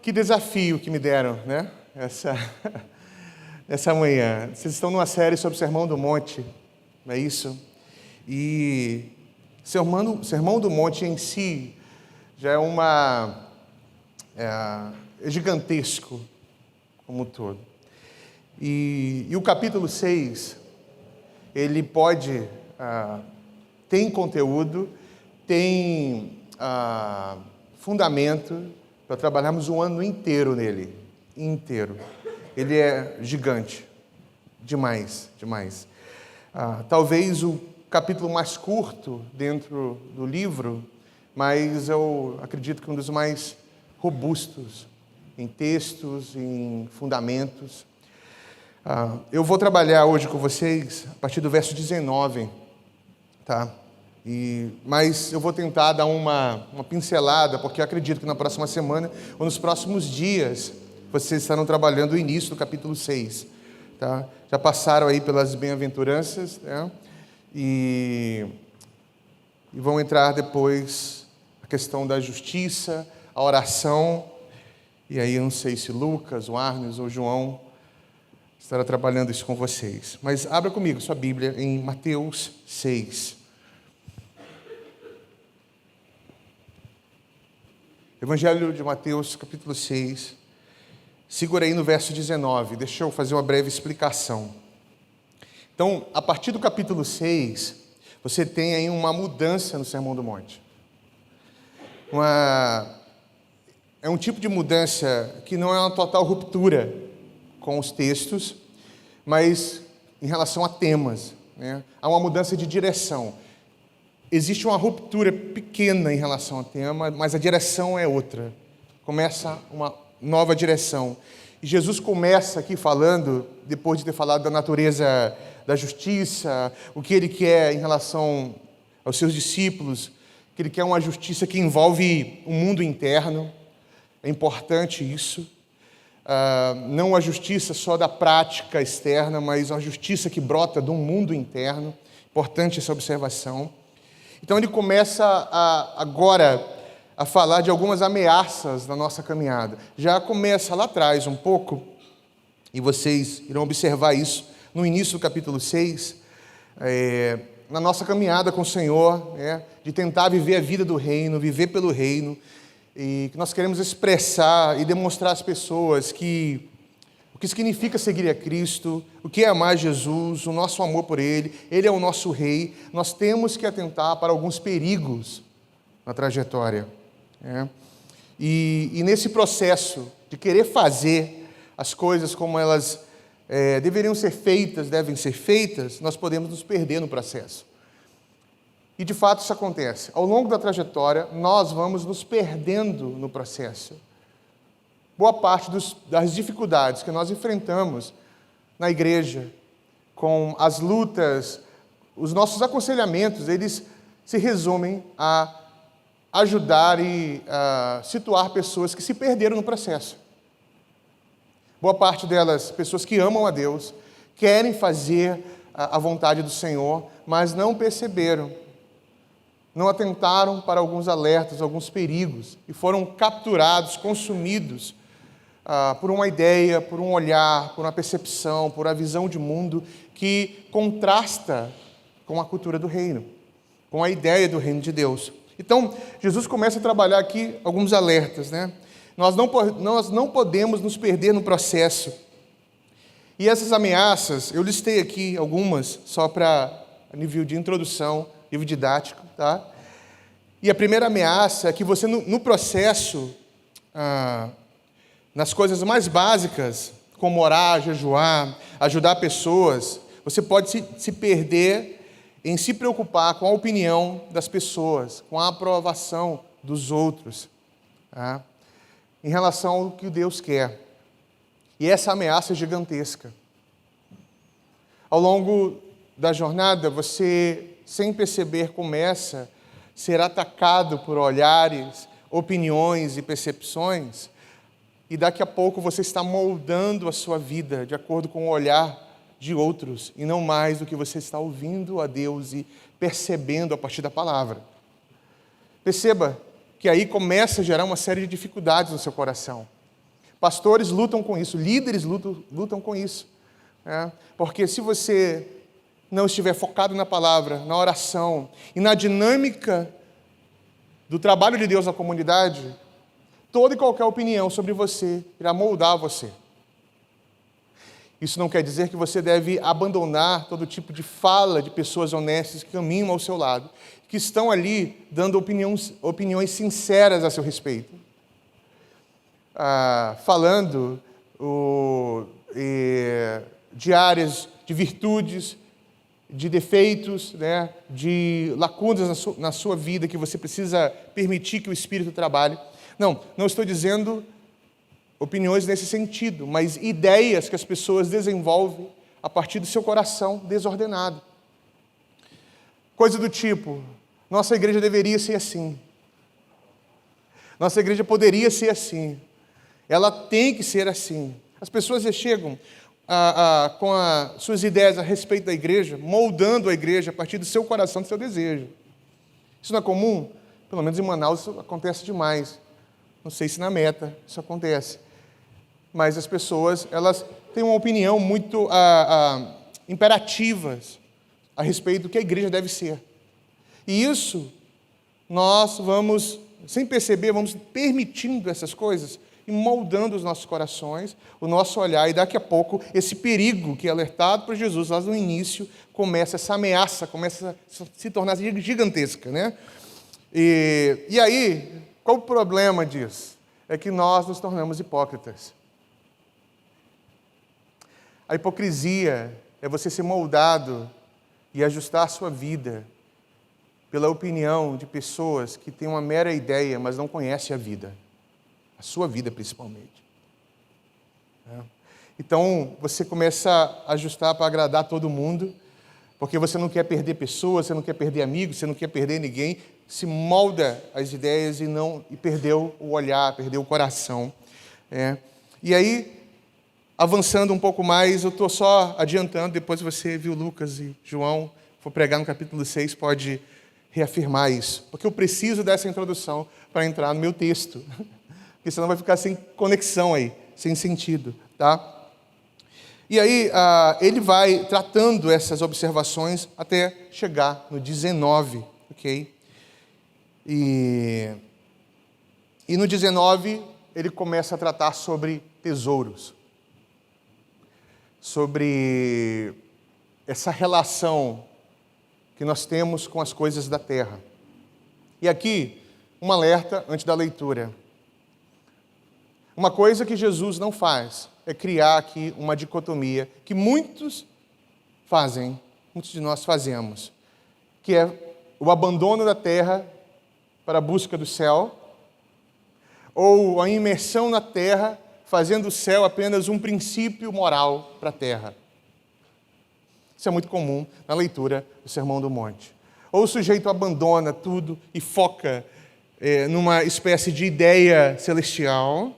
Que desafio que me deram, né? Essa manhã. Vocês estão numa série sobre o Sermão do Monte, não é isso? E Sermão do Monte em si já é gigantesco como um todo. E o capítulo 6, ele tem conteúdo, tem fundamento para trabalharmos um ano inteiro nele, inteiro. Ele é gigante, demais. Talvez o capítulo mais curto dentro do livro, mas eu acredito que um dos mais robustos em textos, em fundamentos. Eu vou trabalhar hoje com vocês a partir do verso 19, tá? Mas eu vou tentar dar uma pincelada, porque eu acredito que na próxima semana ou nos próximos dias vocês estarão trabalhando o início do capítulo 6, tá? Já passaram aí pelas bem-aventuranças, né? E vão entrar depois a questão da justiça, a oração, e aí eu não sei se Lucas, o Arnes ou João estará trabalhando isso com vocês. Mas abra comigo sua Bíblia em Mateus 6. Evangelho de Mateus, capítulo 6. Segura aí no verso 19. Deixa eu fazer uma breve explicação. Então, a partir do capítulo 6, você tem aí uma mudança no Sermão do Monte. É um tipo de mudança que não é uma total ruptura com os textos, mas em relação a temas, né? Há uma mudança de direção. Existe uma ruptura pequena em relação ao tema, mas a direção é outra. Começa uma nova direção. E Jesus começa aqui falando, depois de ter falado da natureza da justiça, o que ele quer em relação aos seus discípulos, que ele quer uma justiça que envolve o mundo interno. É importante isso. Não a justiça só da prática externa, mas a justiça que brota do mundo interno. Importante essa observação. Então ele começa agora a falar de algumas ameaças na nossa caminhada. Já começa lá atrás um pouco, e vocês irão observar isso no início do capítulo 6, na nossa caminhada com o Senhor, né, de tentar viver a vida do reino, viver pelo reino, e que nós queremos expressar e demonstrar às pessoas o que significa seguir a Cristo, o que é amar Jesus, o nosso amor por Ele é o nosso Rei. Nós temos que atentar para alguns perigos na trajetória, né? E nesse processo de querer fazer as coisas como elas devem ser feitas, nós podemos nos perder no processo. E de fato isso acontece. Ao longo da trajetória, nós vamos nos perdendo no processo. Boa parte das dificuldades que nós enfrentamos na igreja, com as lutas, os nossos aconselhamentos, eles se resumem a ajudar e a situar pessoas que se perderam no processo. Boa parte delas, pessoas que amam a Deus, querem fazer a vontade do Senhor, mas não perceberam, não atentaram para alguns alertas, alguns perigos, e foram capturados, consumidos por uma ideia, por um olhar, por uma percepção, por uma visão de mundo que contrasta com a cultura do reino, com a ideia do reino de Deus. Então, Jesus começa a trabalhar aqui alguns alertas, né? Nós não podemos nos perder no processo. E essas ameaças, eu listei aqui algumas, só para nível de introdução, nível didático, tá? E a primeira ameaça é que você, no processo, nas coisas mais básicas, como orar, jejuar, ajudar pessoas, você pode se perder em se preocupar com a opinião das pessoas, com a aprovação dos outros, tá? Em relação ao que Deus quer. E essa ameaça é gigantesca. Ao longo da jornada, você, sem perceber, começa a ser atacado por olhares, opiniões e percepções, e daqui a pouco você está moldando a sua vida de acordo com o olhar de outros, e não mais do que você está ouvindo a Deus e percebendo a partir da palavra. Perceba que aí começa a gerar uma série de dificuldades no seu coração. Pastores lutam com isso, líderes lutam com isso. Né? Porque se você não estiver focado na palavra, na oração e na dinâmica do trabalho de Deus na comunidade, toda e qualquer opinião sobre você irá moldar você. Isso não quer dizer que você deve abandonar todo tipo de fala de pessoas honestas que caminham ao seu lado, que estão ali dando opiniões sinceras a seu respeito. Falando de áreas de virtudes, de defeitos, né, de lacunas na sua vida que você precisa permitir que o Espírito trabalhe. Não estou dizendo opiniões nesse sentido, mas ideias que as pessoas desenvolvem a partir do seu coração desordenado. Coisa do tipo, nossa igreja deveria ser assim. Nossa igreja poderia ser assim. Ela tem que ser assim. As pessoas já chegam com as suas ideias a respeito da igreja, moldando a igreja a partir do seu coração, do seu desejo. Isso não é comum? Pelo menos em Manaus isso acontece demais. Não sei se na Meta isso acontece. Mas as pessoas, elas têm uma opinião muito imperativas a respeito do que a igreja deve ser. E isso, nós vamos, sem perceber, vamos permitindo essas coisas e moldando os nossos corações, o nosso olhar, e daqui a pouco esse perigo que é alertado por Jesus lá no início, essa ameaça começa a se tornar gigantesca, né? E aí, qual o problema disso? É que nós nos tornamos hipócritas. A hipocrisia é você ser moldado e ajustar a sua vida pela opinião de pessoas que têm uma mera ideia, mas não conhecem a vida. A sua vida, principalmente. Então, você começa a ajustar para agradar todo mundo, porque você não quer perder pessoas, você não quer perder amigos, você não quer perder ninguém, se molda as ideias e perdeu o olhar, perdeu o coração. E aí, avançando um pouco mais, eu estou só adiantando, depois você viu Lucas e João, for pregar no capítulo 6, pode reafirmar isso, porque eu preciso dessa introdução para entrar no meu texto. Porque senão vai ficar sem conexão aí, sem sentido, tá? E aí, ele vai tratando essas observações até chegar no 19, ok? E no 19, ele começa a tratar sobre tesouros, sobre essa relação que nós temos com as coisas da terra. E aqui, um alerta antes da leitura. Uma coisa que Jesus não faz é criar aqui uma dicotomia que muitos de nós fazemos, que é o abandono da terra para a busca do céu, ou a imersão na terra, fazendo o céu apenas um princípio moral para a terra. Isso é muito comum na leitura do Sermão do Monte. Ou o sujeito abandona tudo e foca numa espécie de ideia celestial,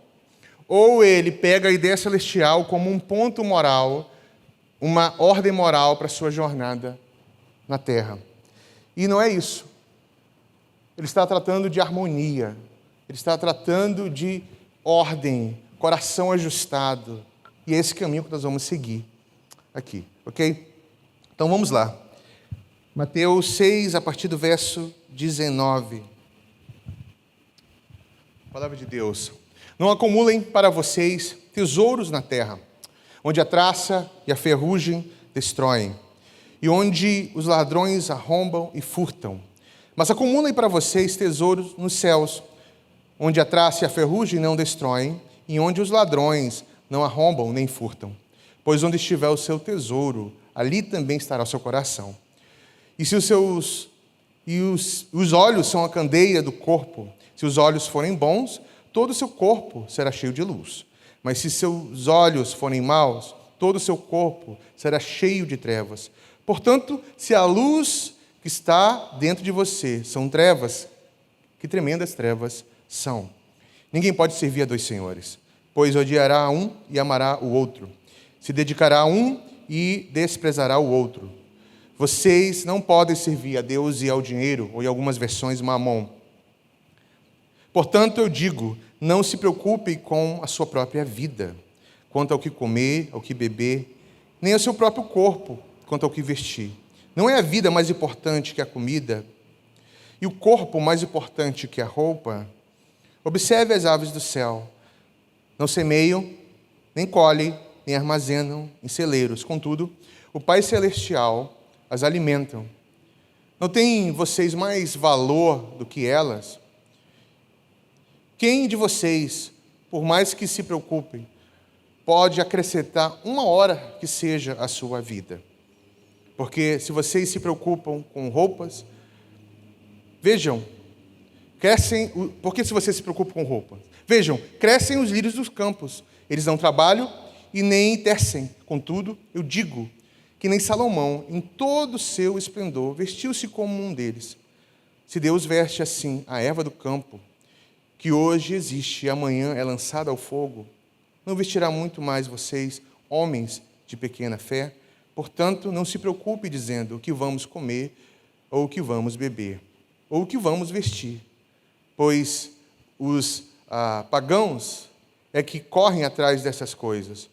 ou ele pega a ideia celestial como um ponto moral, uma ordem moral para a sua jornada na terra. E não é isso. Ele está tratando de harmonia, ele está tratando de ordem, coração ajustado. E é esse caminho que nós vamos seguir aqui, ok? Então vamos lá. Mateus 6, a partir do verso 19. Palavra de Deus. Não acumulem para vocês tesouros na terra, onde a traça e a ferrugem destroem, e onde os ladrões arrombam e furtam. Mas acumulem para vocês tesouros nos céus, onde a traça e a ferrugem não destroem, e onde os ladrões não arrombam nem furtam. Pois onde estiver o seu tesouro, ali também estará o seu coração. E se os olhos são a candeia do corpo, se os olhos forem bons, todo o seu corpo será cheio de luz. Mas se seus olhos forem maus, todo o seu corpo será cheio de trevas. Portanto, se a luz que está dentro de você são trevas, que tremendas trevas são. Ninguém pode servir a dois senhores, pois odiará um e amará o outro. Se dedicará a um e desprezará o outro. Vocês não podem servir a Deus e ao dinheiro, ou em algumas versões, mamon. Portanto, eu digo, não se preocupe com a sua própria vida, quanto ao que comer, ao que beber, nem ao seu próprio corpo, quanto ao que vestir. Não é a vida mais importante que a comida, e o corpo mais importante que a roupa? Observe as aves do céu. Não semeiam, nem colhem, nem armazenam em celeiros. Contudo, o Pai Celestial as alimentam. Não têm vocês mais valor do que elas? Quem de vocês, por mais que se preocupem, pode acrescentar uma hora que seja a sua vida? Porque se vocês se preocupam com roupas, vejam, porque se vocês se preocupam com roupas, vejam, crescem os lírios dos campos, eles não trabalham e nem tecem. Contudo, eu digo que nem Salomão, em todo o seu esplendor, vestiu-se como um deles. Se Deus veste assim a erva do campo, que hoje existe e amanhã é lançada ao fogo, não vestirá muito mais vocês, homens de pequena fé? Portanto, não se preocupe dizendo o que vamos comer, ou o que vamos beber, ou o que vamos vestir, pois os pagãos é que correm atrás dessas coisas.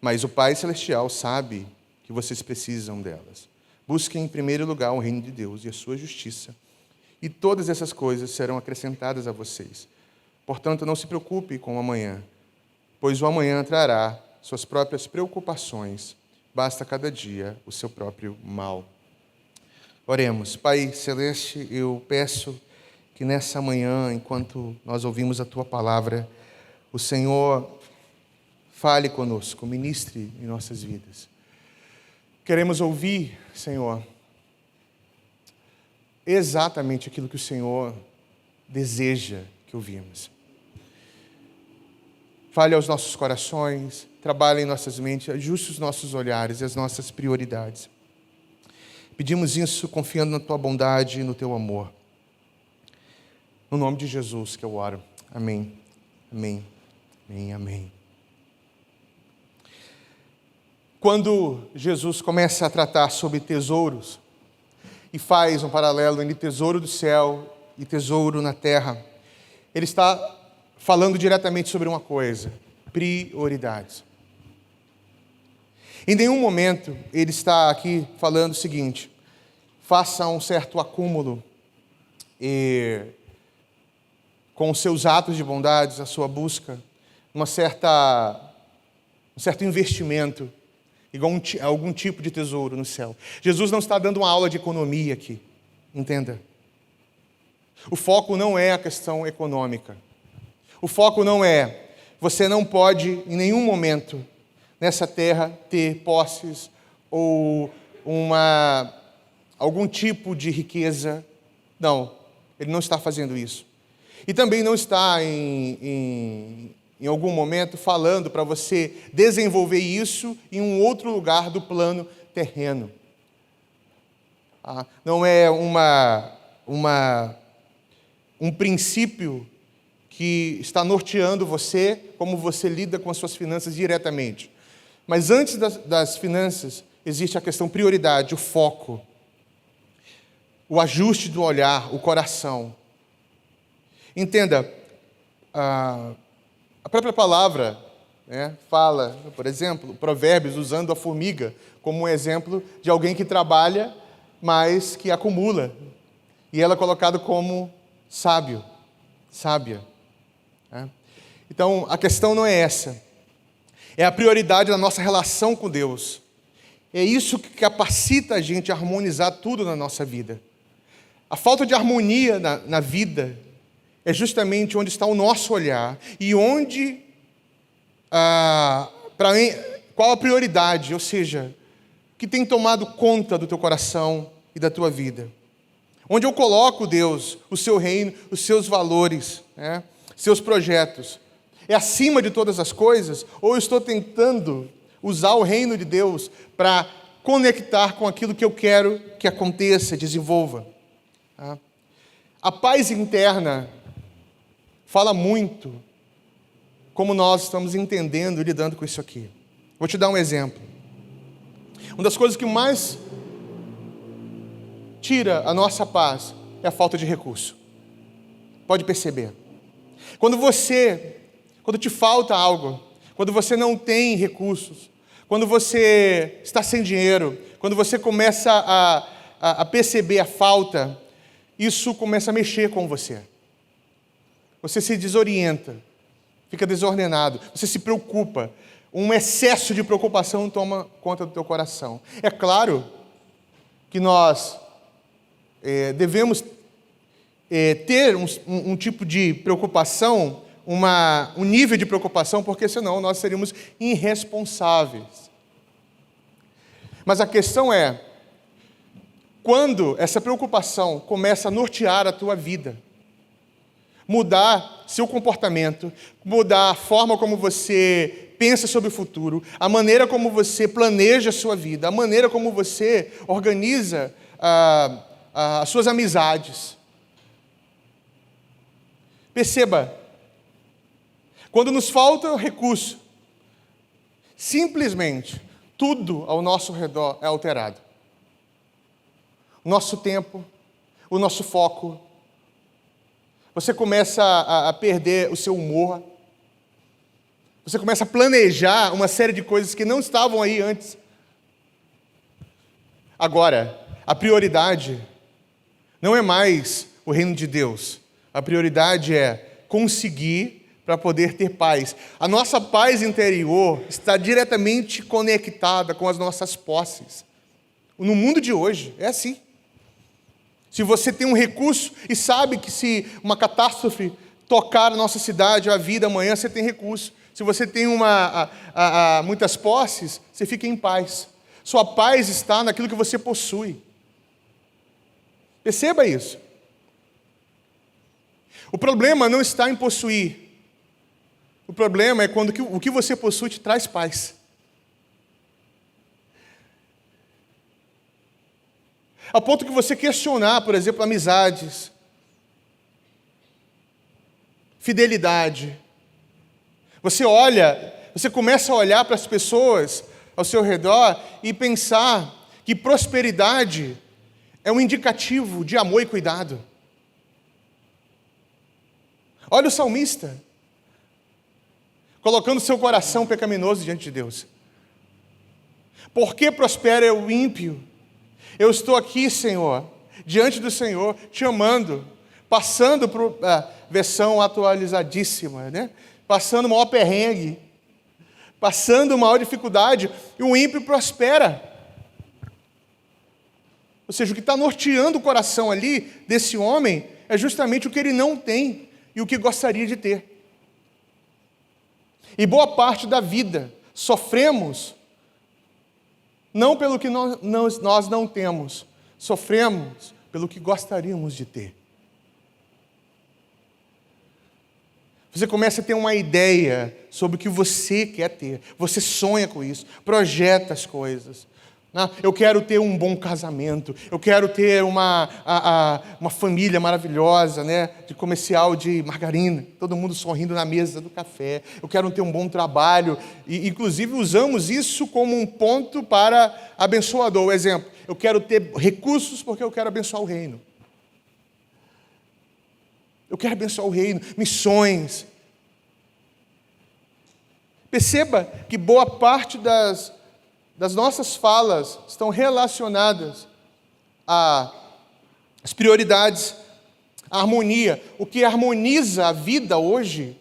Mas o Pai Celestial sabe que vocês precisam delas. Busquem em primeiro lugar o reino de Deus e a sua justiça, e todas essas coisas serão acrescentadas a vocês. Portanto, não se preocupe com o amanhã, pois o amanhã trará suas próprias preocupações. Basta cada dia o seu próprio mal. Oremos. Pai Celeste, eu peço que nessa manhã, enquanto nós ouvimos a Tua palavra, o Senhor fale conosco, ministre em nossas vidas. Queremos ouvir, Senhor, exatamente aquilo que o Senhor deseja que ouvimos. Fale aos nossos corações, trabalhe em nossas mentes, ajuste os nossos olhares e as nossas prioridades. Pedimos isso confiando na Tua bondade e no Teu amor. No nome de Jesus que eu oro. Amém. Amém. Amém. Amém. Quando Jesus começa a tratar sobre tesouros e faz um paralelo entre tesouro do céu e tesouro na terra, ele está falando diretamente sobre uma coisa: prioridades. Em nenhum momento ele está aqui falando o seguinte: faça um certo acúmulo e, com os seus atos de bondades, a sua busca, um certo investimento, igual algum tipo de tesouro no céu. Jesus não está dando uma aula de economia aqui, entenda. O foco não é a questão econômica. O foco não é, você não pode em nenhum momento nessa terra ter posses ou algum tipo de riqueza. Não, ele não está fazendo isso. E também não está em algum momento falando para você desenvolver isso em um outro lugar do plano terreno. Não é um princípio que está norteando você, como você lida com as suas finanças diretamente. Mas antes das finanças, existe a questão prioridade, o foco, o ajuste do olhar, o coração. Entenda, a própria palavra, fala, por exemplo, Provérbios, usando a formiga como um exemplo de alguém que trabalha, mas que acumula. E ela é colocada como sábia. Então, a questão não é essa. É a prioridade da nossa relação com Deus. É isso que capacita a gente a harmonizar tudo na nossa vida. A falta de harmonia na vida é justamente onde está o nosso olhar e onde, qual a prioridade, ou seja, que tem tomado conta do teu coração e da tua vida. Onde eu coloco, Deus, o seu reino, os seus valores, seus projetos. É acima de todas as coisas? Ou eu estou tentando usar o reino de Deus para conectar com aquilo que eu quero que aconteça, desenvolva? A paz interna fala muito como nós estamos entendendo e lidando com isso aqui. Vou te dar um exemplo. Uma das coisas que mais tira a nossa paz é a falta de recurso. Pode perceber. Quando te falta algo, quando você não tem recursos, quando você está sem dinheiro, quando você começa a perceber a falta, isso começa a mexer com você. Você se desorienta, fica desordenado, você se preocupa. Um excesso de preocupação toma conta do teu coração. É claro que nós devemos ter um tipo de preocupação, um nível de preocupação, porque senão nós seríamos irresponsáveis. Mas a questão é, quando essa preocupação começa a nortear a tua vida, mudar seu comportamento, mudar a forma como você pensa sobre o futuro, a maneira como você planeja a sua vida, a maneira como você organiza as suas amizades. Perceba, quando nos falta recurso, simplesmente tudo ao nosso redor é alterado. O nosso tempo, o nosso foco. Você começa a perder o seu humor. Você começa a planejar uma série de coisas que não estavam aí antes. Agora, a prioridade não é mais o reino de Deus. A prioridade é conseguir para poder ter paz. A nossa paz interior está diretamente conectada com as nossas posses. No mundo de hoje, é assim. Se você tem um recurso e sabe que se uma catástrofe tocar a nossa cidade, a vida, amanhã você tem recurso. Se você tem muitas posses, você fica em paz. Sua paz está naquilo que você possui. Perceba isso. O problema não está em possuir. O problema é quando o que você possui te traz paz. A ponto que você questionar, por exemplo, amizades, fidelidade. Você começa a olhar para as pessoas ao seu redor e pensar que prosperidade é um indicativo de amor e cuidado. Olha o salmista, colocando seu coração pecaminoso diante de Deus. Por que prospera o ímpio? Eu estou aqui, Senhor, diante do Senhor, te amando, passando por versão atualizadíssima, né? Passando o maior perrengue, passando a maior dificuldade, e o ímpio prospera. Ou seja, o que está norteando o coração ali desse homem é justamente o que ele não tem e o que gostaria de ter. E boa parte da vida sofremos não pelo que nós não temos, sofremos pelo que gostaríamos de ter. Você começa a ter uma ideia sobre o que você quer ter. Você sonha com isso, projeta as coisas. Eu quero ter um bom casamento, eu quero ter uma família maravilhosa, né, de comercial de margarina, todo mundo sorrindo na mesa do café, eu quero ter um bom trabalho, e inclusive usamos isso como um ponto para abençoador. O exemplo, eu quero ter recursos porque eu quero abençoar o reino. Eu quero abençoar o reino, missões. Perceba que boa parte das nossas falas estão relacionadas às prioridades, à harmonia. O que harmoniza a vida hoje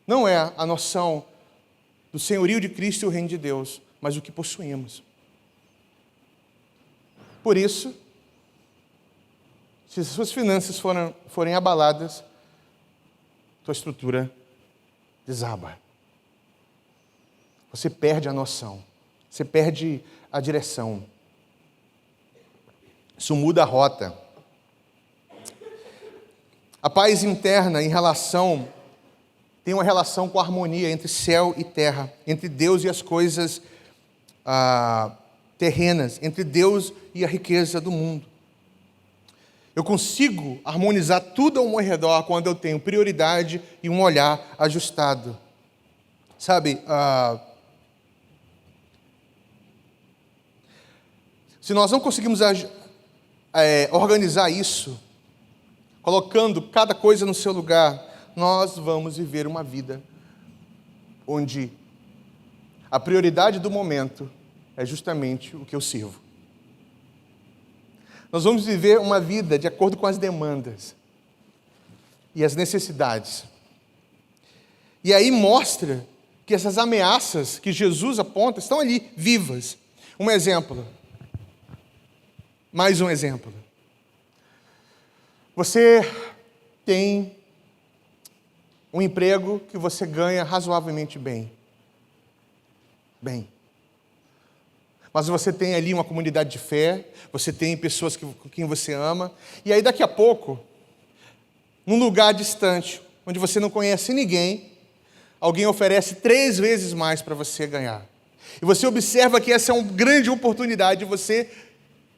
não é a noção do senhorio de Cristo e o reino de Deus, mas o que possuímos. Por isso, se as suas finanças forem abaladas, tua estrutura desaba. Você perde a noção, você perde a direção. Isso muda a rota. A paz interna tem uma relação com a harmonia entre céu e terra, entre Deus e as coisas terrenas, entre Deus e a riqueza do mundo. Eu consigo harmonizar tudo ao meu redor quando eu tenho prioridade e um olhar ajustado. Sabe, se nós não conseguimos organizar isso, colocando cada coisa no seu lugar, nós vamos viver uma vida onde a prioridade do momento é justamente o que eu sirvo. Nós vamos viver uma vida de acordo com as demandas e as necessidades. E aí mostra que essas ameaças que Jesus aponta estão ali, vivas. Um exemplo. Mais um exemplo. Você tem um emprego que você ganha razoavelmente bem. Mas você tem ali uma comunidade de fé, você tem pessoas com quem você ama, e aí daqui a pouco, num lugar distante, onde você não conhece ninguém, alguém oferece 3 vezes mais para você ganhar. E você observa que essa é uma grande oportunidade de você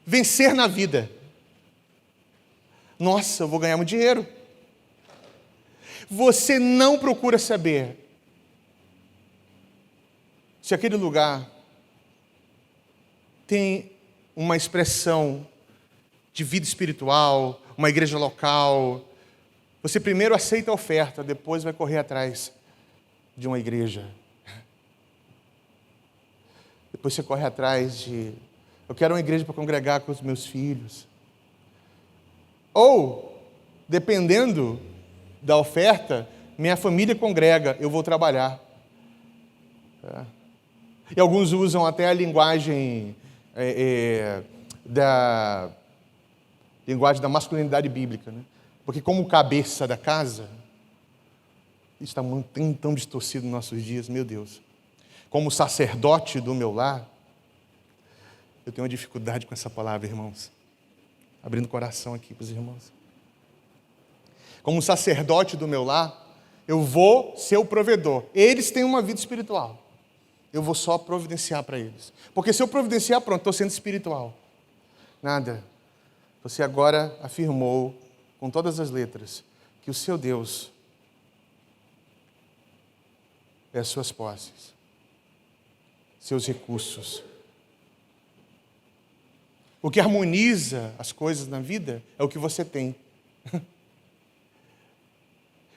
vencer na vida. Nossa, eu vou ganhar muito dinheiro. Você não procura saber se aquele lugar tem uma expressão de vida espiritual, uma igreja local. Você primeiro aceita a oferta, depois vai correr atrás de uma igreja. Depois você corre atrás de... Eu quero uma igreja para congregar com os meus filhos. Ou, dependendo da oferta, minha família congrega, eu vou trabalhar. E alguns usam até a linguagem da masculinidade bíblica, né? Porque como cabeça da casa, isso está tão distorcido nos nossos dias, meu Deus. Como sacerdote do meu lar, eu tenho uma dificuldade com essa palavra, irmãos. Abrindo o coração aqui para os irmãos. Como sacerdote do meu lar, eu vou ser o provedor. Eles têm uma vida espiritual. Eu vou só providenciar para eles. Porque se eu providenciar, pronto, estou sendo espiritual. Nada. Você agora afirmou, com todas as letras, que o seu Deus é as suas posses, seus recursos. O que harmoniza as coisas na vida é o que você tem.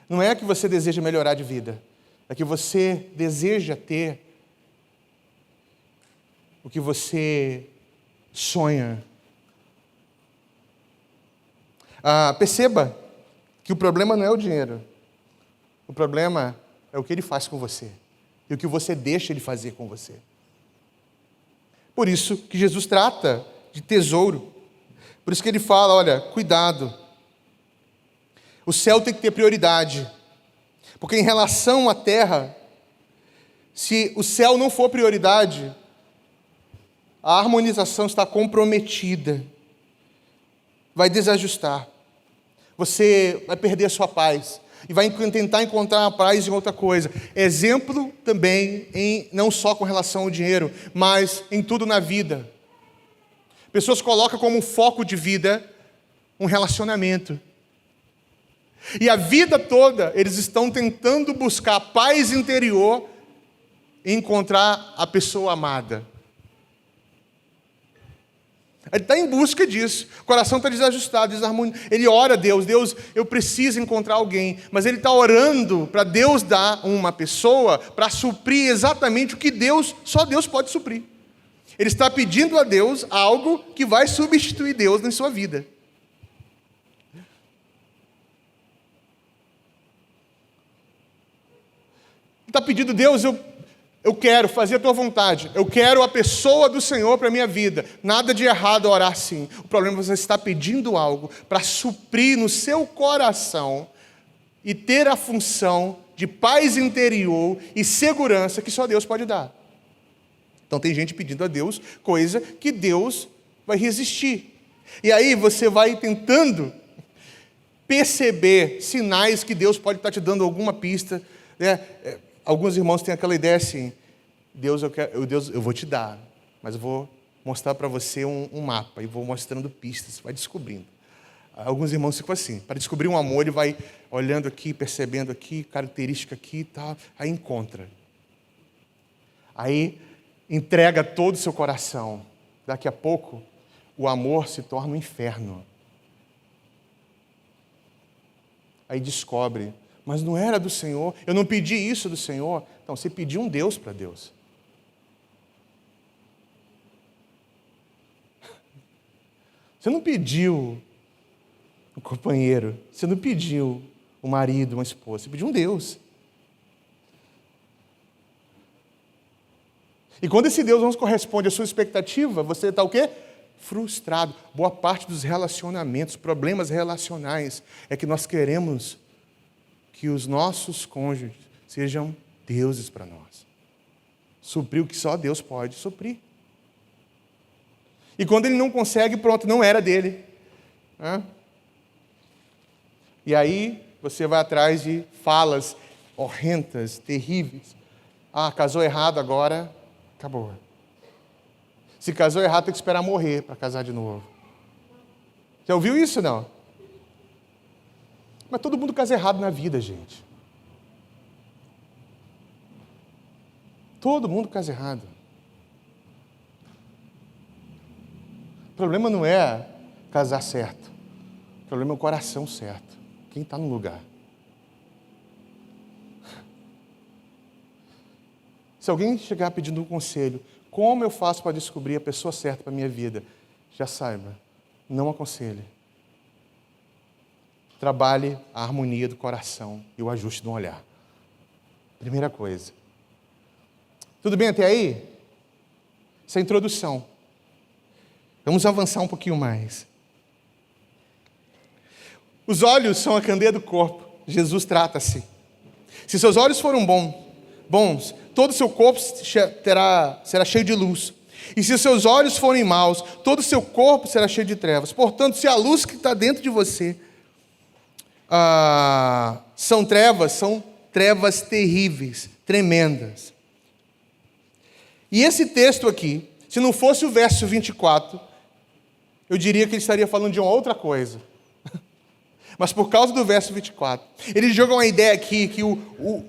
Não é que você deseja melhorar de vida, é que você deseja ter o que você sonha. Perceba que o problema não é o dinheiro. O problema é o que ele faz com você e o que você deixa ele fazer com você. Por isso que Jesus trata de tesouro. Por isso que ele fala, olha, cuidado. O céu tem que ter prioridade. Porque em relação à terra, se o céu não for prioridade, a harmonização está comprometida. Vai desajustar. Você vai perder a sua paz. E vai tentar encontrar a paz em outra coisa. Exemplo também, não só com relação ao dinheiro, mas em tudo na vida. Pessoas colocam como foco de vida um relacionamento. E a vida toda eles estão tentando buscar paz interior e encontrar a pessoa amada. Ele está em busca disso. O coração está desajustado, desarmonioso. Ele ora a Deus, Deus, eu preciso encontrar alguém. Mas ele está orando para Deus dar uma pessoa para suprir exatamente o que só Deus pode suprir. Ele está pedindo a Deus algo que vai substituir Deus na sua vida. Ele está pedindo, Deus, eu quero fazer a tua vontade. Eu quero a pessoa do Senhor para a minha vida. Nada de errado orar assim. O problema é que você está pedindo algo para suprir no seu coração e ter a função de paz interior e segurança que só Deus pode dar. Então tem gente pedindo a Deus coisa que Deus vai resistir. E aí você vai tentando perceber sinais que Deus pode estar te dando alguma pista. Alguns irmãos têm aquela ideia assim, Deus, eu vou te dar, mas eu vou mostrar para você um mapa e vou mostrando pistas, você vai descobrindo. Alguns irmãos ficam assim, para descobrir um amor, ele vai olhando aqui, percebendo aqui, característica aqui e tal, aí encontra. Aí entrega todo o seu coração. Daqui a pouco, o amor se torna um inferno. Aí descobre, mas não era do Senhor, eu não pedi isso do Senhor. Então, você pediu um Deus para Deus. Você não pediu um companheiro, você não pediu um marido, uma esposa, você pediu um Deus. E quando esse Deus não corresponde à sua expectativa, você está o quê? Frustrado. Boa parte dos relacionamentos, problemas relacionais, é que nós queremos que os nossos cônjuges sejam deuses para nós. Suprir o que só Deus pode suprir. E quando ele não consegue, pronto, não era dele. E aí você vai atrás de falas horrendas, terríveis. Casou errado agora, acabou. Se casou errado, tem que esperar morrer para casar de novo. Já ouviu isso, não? Mas todo mundo casa errado na vida, gente. Todo mundo casa errado. O problema não é casar certo. O problema é o coração certo. Quem está no lugar. Se alguém chegar pedindo um conselho, como eu faço para descobrir a pessoa certa para a minha vida? Já saiba, não aconselhe. Trabalhe a harmonia do coração e o ajuste do olhar. Primeira coisa. Tudo bem até aí? Essa é a introdução. Vamos avançar um pouquinho mais. Os olhos são a candeia do corpo. Jesus trata-se. Se seus olhos foram bons, todo o seu corpo será cheio de luz. E se os seus olhos forem maus, todo o seu corpo será cheio de trevas. Portanto, se a luz que está dentro de você são trevas terríveis, tremendas. E esse texto aqui, se não fosse o verso 24, eu diria que ele estaria falando de uma outra coisa. Mas por causa do verso 24, ele joga uma ideia aqui que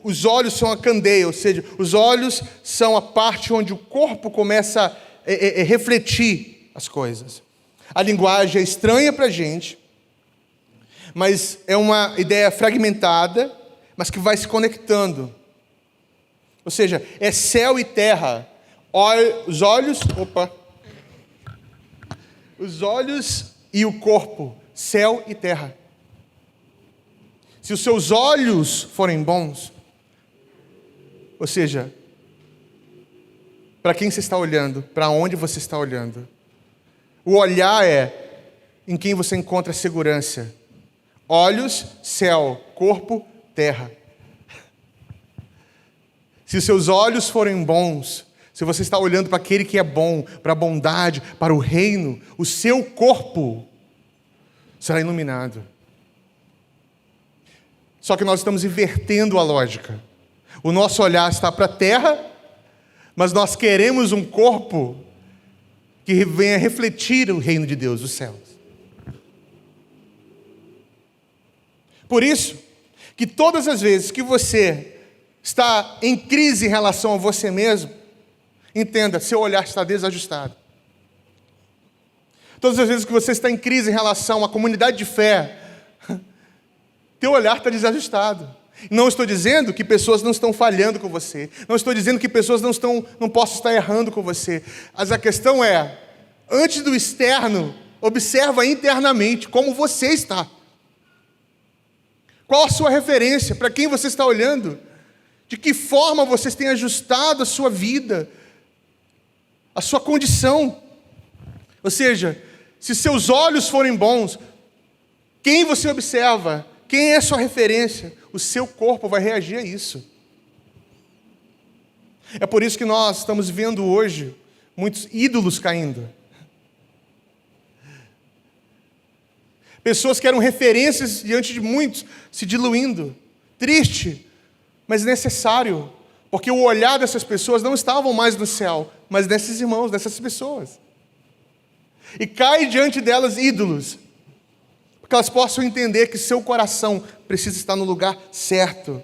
os olhos são a candeia, ou seja, os olhos são a parte onde o corpo começa a refletir as coisas. A linguagem é estranha para a gente, mas é uma ideia fragmentada, mas que vai se conectando. Ou seja, é céu e terra. Os olhos e o corpo, céu e terra. Se os seus olhos forem bons, ou seja, para quem você está olhando, para onde você está olhando. O olhar é em quem você encontra segurança. Olhos, céu, corpo, terra. Se os seus olhos forem bons, se você está olhando para aquele que é bom, para a bondade, para o reino, o seu corpo será iluminado. Só que nós estamos invertendo a lógica. O nosso olhar está para a terra, mas nós queremos um corpo que venha refletir o reino de Deus, os céus. Por isso, que todas as vezes que você está em crise em relação a você mesmo, entenda, seu olhar está desajustado. Todas as vezes que você está em crise em relação à comunidade de fé, teu olhar está desajustado. Não estou dizendo que pessoas não estão falhando com você. Não estou dizendo que pessoas não possam estar errando com você. Mas a questão é, antes do externo, observa internamente como você está. Qual a sua referência? Para quem você está olhando? De que forma você tem ajustado a sua vida? A sua condição? Ou seja, se seus olhos forem bons, quem você observa? Quem é a sua referência? O seu corpo vai reagir a isso. É por isso que nós estamos vendo hoje muitos ídolos caindo. Pessoas que eram referências diante de muitos se diluindo. Triste, mas necessário. Porque o olhar dessas pessoas não estavam mais no céu, mas desses irmãos, dessas pessoas. E cai diante delas ídolos. Que elas possam entender que seu coração precisa estar no lugar certo.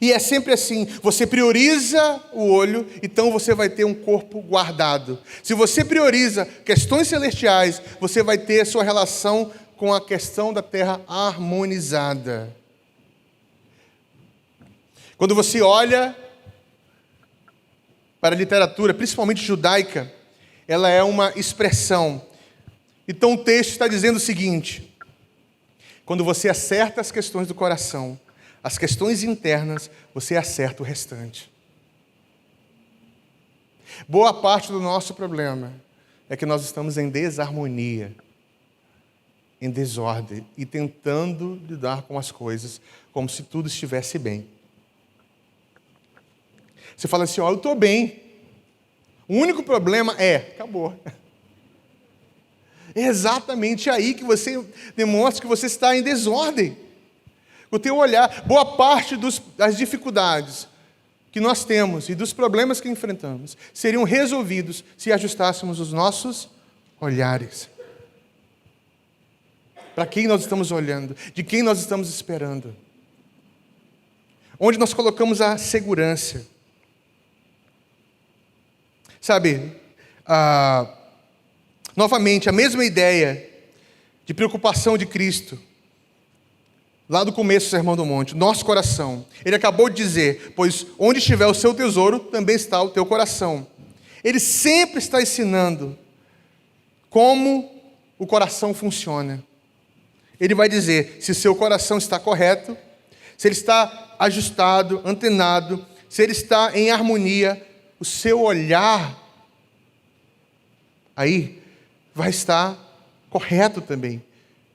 E é sempre assim, você prioriza o olho, então você vai ter um corpo guardado. Se você prioriza questões celestiais, você vai ter sua relação com a questão da terra harmonizada. Quando você olha para a literatura, principalmente judaica, ela é uma expressão. Então o texto está dizendo o seguinte: quando você acerta as questões do coração, as questões internas, você acerta o restante. Boa parte do nosso problema é que nós estamos em desarmonia, em desordem, e tentando lidar com as coisas como se tudo estivesse bem. Você fala assim, eu estou bem. O único problema acabou. É exatamente aí que você demonstra que você está em desordem. O teu olhar, boa parte das dificuldades que nós temos e dos problemas que enfrentamos seriam resolvidos se ajustássemos os nossos olhares. Para quem nós estamos olhando? De quem nós estamos esperando? Onde nós colocamos a segurança? Sabe, novamente, a mesma ideia de preocupação de Cristo, lá do começo do Sermão do Monte, nosso coração. Ele acabou de dizer, pois onde estiver o seu tesouro, também está o teu coração. Ele sempre está ensinando como o coração funciona. Ele vai dizer se seu coração está correto, se ele está ajustado, antenado, se ele está em harmonia, o seu olhar aí vai estar correto também.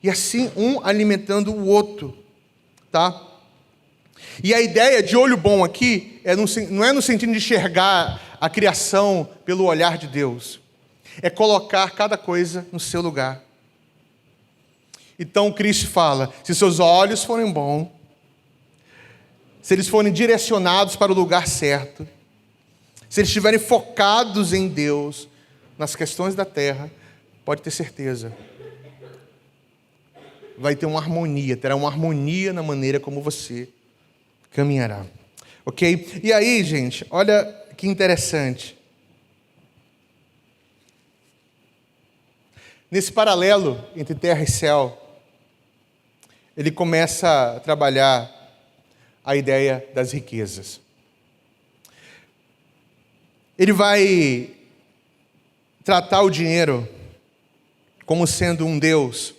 E assim, um alimentando o outro, tá? E a ideia de olho bom aqui não é no sentido de enxergar a criação pelo olhar de Deus. É colocar cada coisa no seu lugar. Então, Cristo fala, se seus olhos forem bons, se eles forem direcionados para o lugar certo, se eles estiverem focados em Deus, nas questões da terra, pode ter certeza, vai ter uma harmonia, terá uma harmonia na maneira como você caminhará. Ok? E aí, gente, olha que interessante. Nesse paralelo entre terra e céu, ele começa a trabalhar a ideia das riquezas. Ele vai tratar o dinheiro como sendo um Deus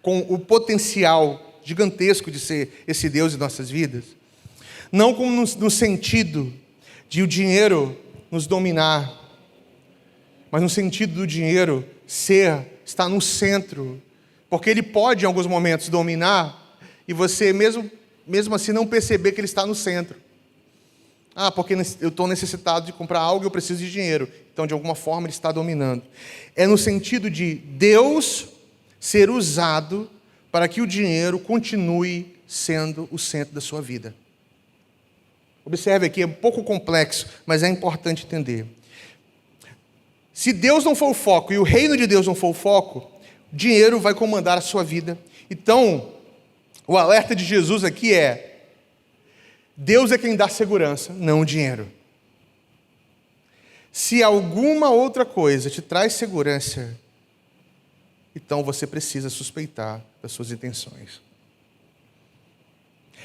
com o potencial gigantesco de ser esse Deus em nossas vidas, não como no sentido de o dinheiro nos dominar, mas no sentido do dinheiro estar no centro, porque ele pode em alguns momentos dominar e você mesmo assim não perceber que ele está no centro. Porque eu estou necessitado de comprar algo e eu preciso de dinheiro. Então, de alguma forma, ele está dominando. É no sentido de Deus ser usado para que o dinheiro continue sendo o centro da sua vida. Observe aqui, é um pouco complexo, mas é importante entender. Se Deus não for o foco e o reino de Deus não for o foco, o dinheiro vai comandar a sua vida. Então, o alerta de Jesus aqui é: Deus é quem dá segurança, não o dinheiro. Se alguma outra coisa te traz segurança, então você precisa suspeitar das suas intenções.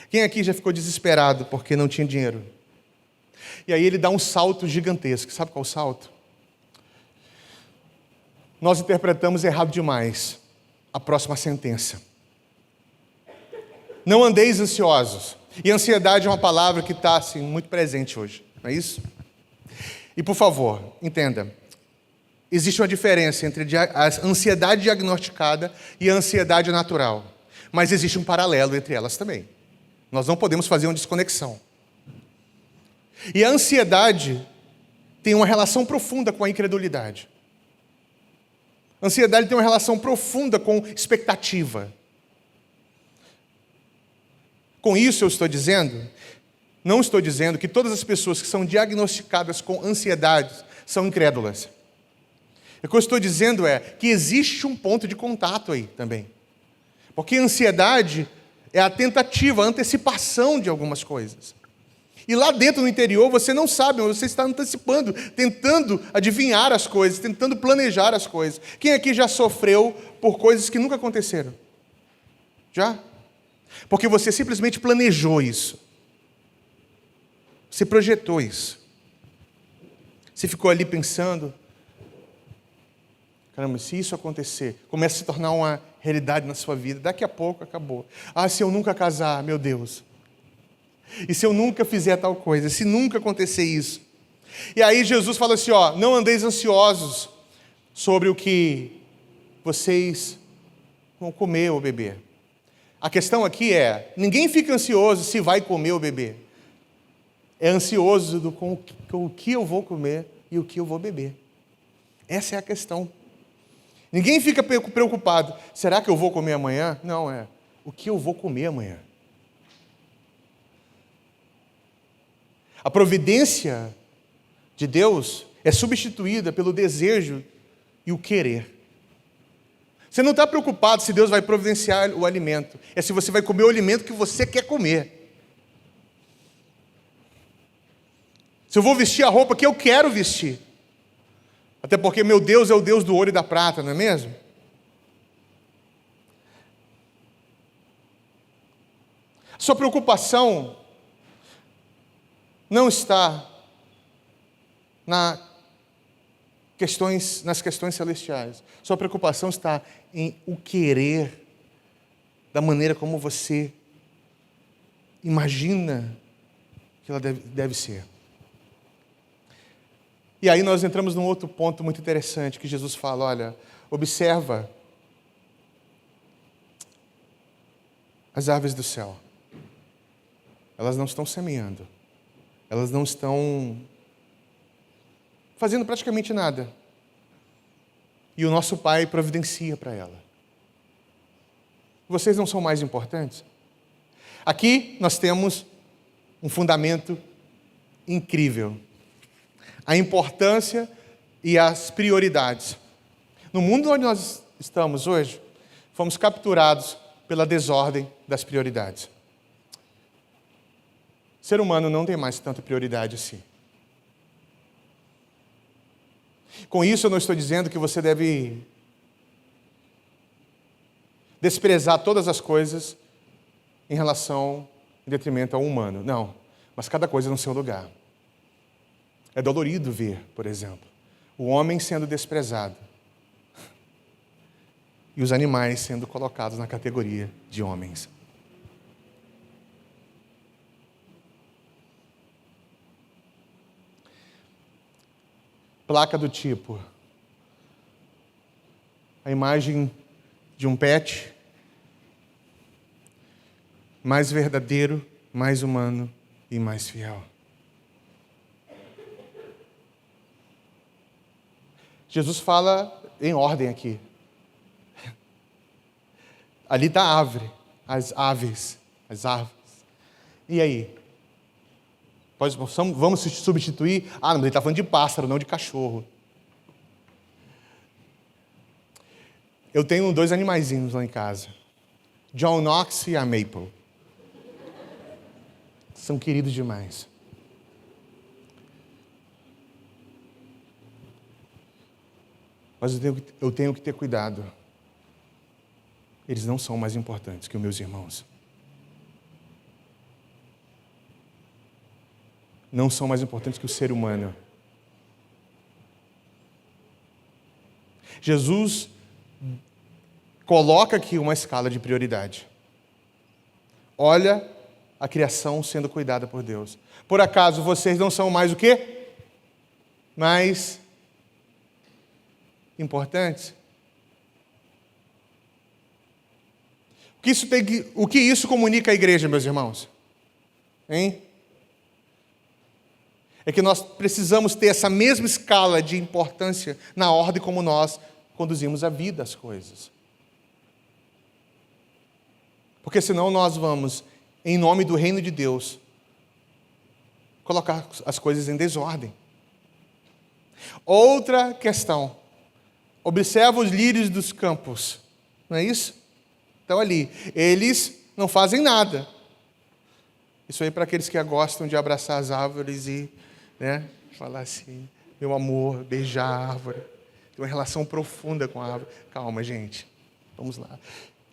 Quem aqui já ficou desesperado porque não tinha dinheiro? E aí ele dá um salto gigantesco. Sabe qual é o salto? Nós interpretamos errado demais a próxima sentença. Não andeis ansiosos. E ansiedade é uma palavra que está assim, muito presente hoje, não é isso? E por favor, entenda, existe uma diferença entre a ansiedade diagnosticada e a ansiedade natural, mas existe um paralelo entre elas também. Nós não podemos fazer uma desconexão. E a ansiedade tem uma relação profunda com a incredulidade. A ansiedade tem uma relação profunda com expectativa. Com isso eu estou dizendo, não estou dizendo que todas as pessoas que são diagnosticadas com ansiedade são incrédulas. O que eu estou dizendo é que existe um ponto de contato aí também. Porque a ansiedade é a tentativa, a antecipação de algumas coisas. E lá dentro, no interior, você não sabe, mas você está antecipando, tentando adivinhar as coisas, tentando planejar as coisas. Quem aqui já sofreu por coisas que nunca aconteceram? Já? Porque você simplesmente planejou isso. Você projetou isso. Você ficou ali pensando, caramba, se isso acontecer, começa a se tornar uma realidade na sua vida, daqui a pouco acabou. Ah, se eu nunca casar, meu Deus. E se eu nunca fizer tal coisa, se nunca acontecer isso. E aí Jesus fala assim, ó, não andeis ansiosos sobre o que vocês vão comer ou beber. A questão aqui é, ninguém fica ansioso se vai comer ou beber. É ansioso com o que eu vou comer e o que eu vou beber. Essa é a questão. Ninguém fica preocupado, será que eu vou comer amanhã? Não, é o que eu vou comer amanhã. A providência de Deus é substituída pelo desejo e o querer. Você não está preocupado se Deus vai providenciar o alimento. É se você vai comer o alimento que você quer comer. Se eu vou vestir a roupa que eu quero vestir. Até porque meu Deus é o Deus do ouro e da prata, não é mesmo? Sua preocupação não está nas questões celestiais. Sua preocupação está em o querer, da maneira como você imagina que ela deve ser. E aí nós entramos num outro ponto muito interessante, que Jesus fala, olha, observa as aves do céu. Elas não estão semeando. Elas não estão fazendo praticamente nada. E o nosso Pai providencia para ela. Vocês não são mais importantes? Aqui nós temos um fundamento incrível. A importância e as prioridades. No mundo onde nós estamos hoje, fomos capturados pela desordem das prioridades. O ser humano não tem mais tanta prioridade assim. Com isso, eu não estou dizendo que você deve desprezar todas as coisas em detrimento ao humano. Não, mas cada coisa no seu lugar. É dolorido ver, por exemplo, o homem sendo desprezado e os animais sendo colocados na categoria de homens. Placa do tipo, a imagem de um pet, mais verdadeiro, mais humano e mais fiel. Jesus fala em ordem aqui. Ali está a árvore, as árvores. E aí? Vamos substituir? Ah, não, mas ele está falando de pássaro, não de cachorro. Eu tenho 2 animaizinhos lá em casa. John Knox e a Maple. São queridos demais. Mas eu tenho que ter cuidado. Eles não são mais importantes que os meus irmãos. Não são mais importantes que o ser humano. Jesus coloca aqui uma escala de prioridade. Olha a criação sendo cuidada por Deus. Por acaso vocês não são mais o quê? Mais importantes? O que isso comunica à igreja, meus irmãos? Hein? É que nós precisamos ter essa mesma escala de importância na ordem como nós conduzimos a vida, as coisas. Porque senão nós vamos, em nome do reino de Deus, colocar as coisas em desordem. Outra questão. Observa os lírios dos campos. Não é isso? Estão ali. Eles não fazem nada. Isso aí para aqueles que gostam de abraçar as árvores e, né, falar assim, meu amor, beijar a árvore. Tem uma relação profunda com a árvore. Calma, gente. Vamos lá.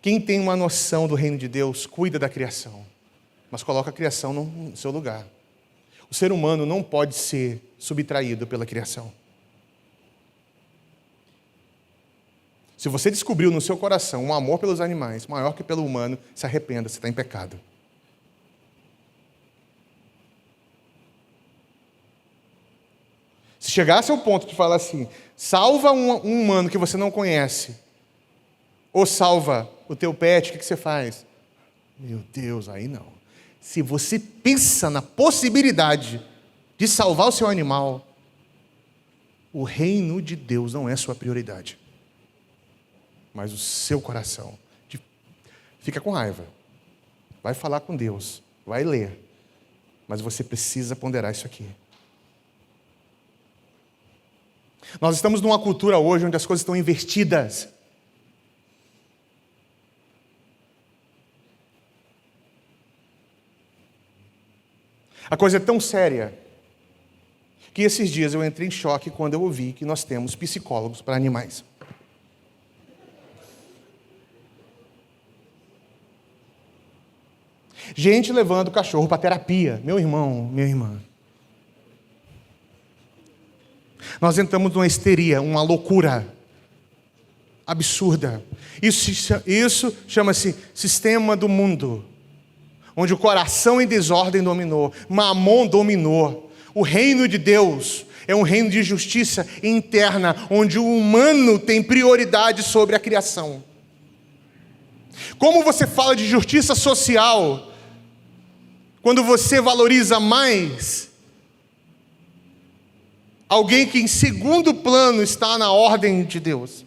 Quem tem uma noção do reino de Deus, cuida da criação, mas coloca a criação no seu lugar. O ser humano não pode ser subtraído pela criação. Se você descobriu no seu coração um amor pelos animais maior que pelo humano, se arrependa, você está em pecado. Se chegasse ao ponto de falar assim, salva um humano que você não conhece, ou salva o teu pet, o que você faz? Meu Deus, aí não. Se você pensa na possibilidade de salvar o seu animal, o reino de Deus não é sua prioridade, mas o seu coração. Fica com raiva. Vai falar com Deus, vai ler, mas você precisa ponderar isso aqui. Nós estamos numa cultura hoje onde as coisas estão invertidas. A coisa é tão séria que esses dias eu entrei em choque quando eu ouvi que nós temos psicólogos para animais. Gente levando o cachorro para terapia. Meu irmão, minha irmã. Nós entramos numa histeria, uma loucura absurda. Isso chama-se sistema do mundo, onde o coração em desordem dominou, Mamon dominou. O reino de Deus é um reino de justiça interna, onde o humano tem prioridade sobre a criação. Como você fala de justiça social, quando você valoriza mais alguém que em segundo plano está na ordem de Deus?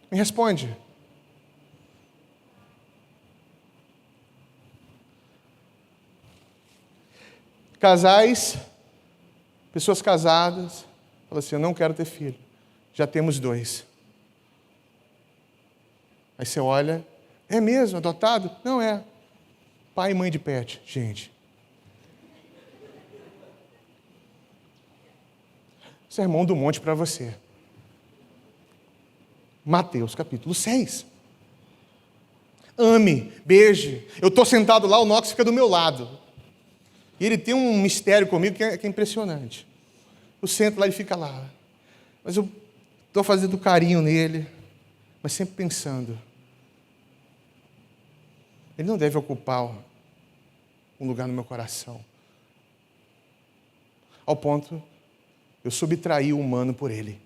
Me responde. Casais, pessoas casadas, falam assim, eu não quero ter filho. Já temos 2. Aí você olha, é mesmo, adotado? Não é. Pai e mãe de pet, gente. Sermão do Monte para você. Mateus capítulo 6. Ame, beije. Eu estou sentado lá, o Knox fica do meu lado. E ele tem um mistério comigo que é impressionante. Eu sento lá e ele fica lá. Mas eu estou fazendo carinho nele, mas sempre pensando. Ele não deve ocupar um lugar no meu coração. Ao ponto, eu subtraí o humano por ele.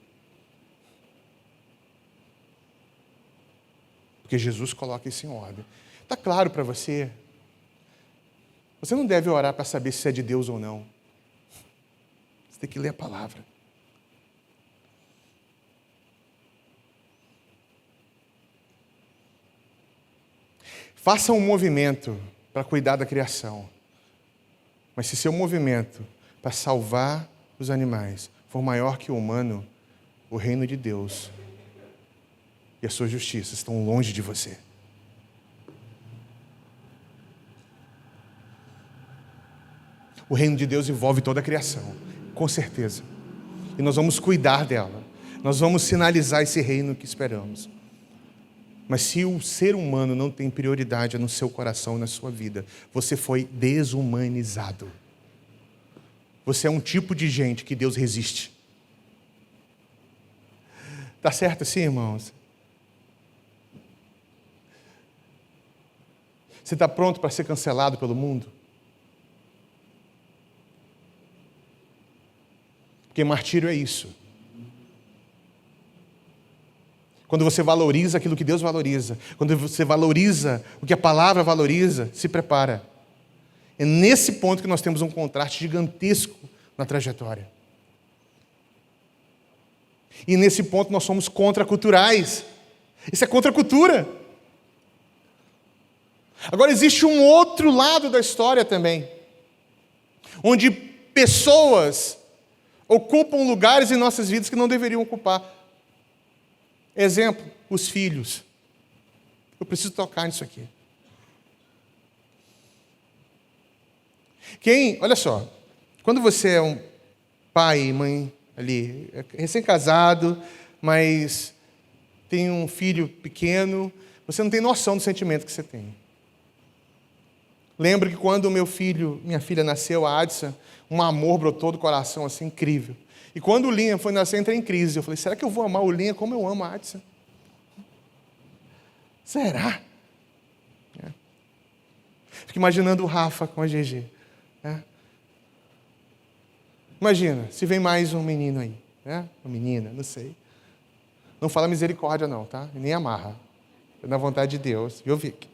Porque Jesus coloca isso em ordem. Está claro para você? Você não deve orar para saber se é de Deus ou não. Você tem que ler a palavra. Faça um movimento para cuidar da criação. Mas se seu movimento para salvar os animais for maior que o humano, o reino de Deus e a sua justiça estão longe de você. O reino de Deus envolve toda a criação, com certeza. E nós vamos cuidar dela. Nós vamos sinalizar esse reino que esperamos. Mas se o ser humano não tem prioridade no seu coração e na sua vida, você foi desumanizado. Você é um tipo de gente que Deus resiste. Tá certo assim, irmãos? Você está pronto para ser cancelado pelo mundo? Porque martírio é isso. Quando você valoriza aquilo que Deus valoriza, quando você valoriza o que a palavra valoriza, se prepara. É nesse ponto que nós temos um contraste gigantesco na trajetória. E nesse ponto nós somos contraculturais. Isso é contracultura. Agora existe um outro lado da história também, onde pessoas ocupam lugares em nossas vidas que não deveriam ocupar. Exemplo, os filhos. Eu preciso tocar nisso aqui. Olha só, quando você é um pai e mãe ali, recém-casado, mas tem um filho pequeno, você não tem noção do sentimento que você tem. Lembro que quando minha filha nasceu, a Adson, um amor brotou do coração, assim, incrível. E quando o Linha foi nascer, eu entrei em crise. Eu falei, será que eu vou amar o Linha como eu amo a Adson? Será? Fico imaginando o Rafa com a GG. Imagina, se vem mais um menino aí. Uma menina, não sei. Não fala misericórdia não, tá? E nem amarra. É na vontade de Deus. Viu, Vic?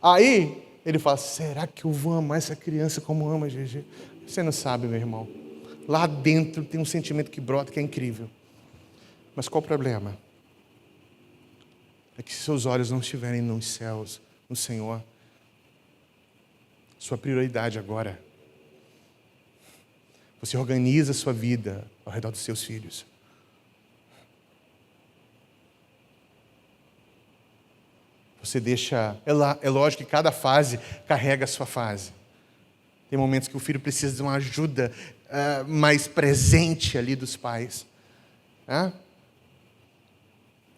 Aí, ele fala, será que eu vou amar essa criança como ama a GG? Você não sabe, meu irmão. Lá dentro tem um sentimento que brota, que é incrível. Mas qual o problema? É que se seus olhos não estiverem nos céus, no Senhor, sua prioridade agora, você organiza a sua vida ao redor dos seus filhos. Você deixa... É lógico que cada fase carrega a sua fase. Tem momentos que o filho precisa de uma ajuda mais presente ali dos pais.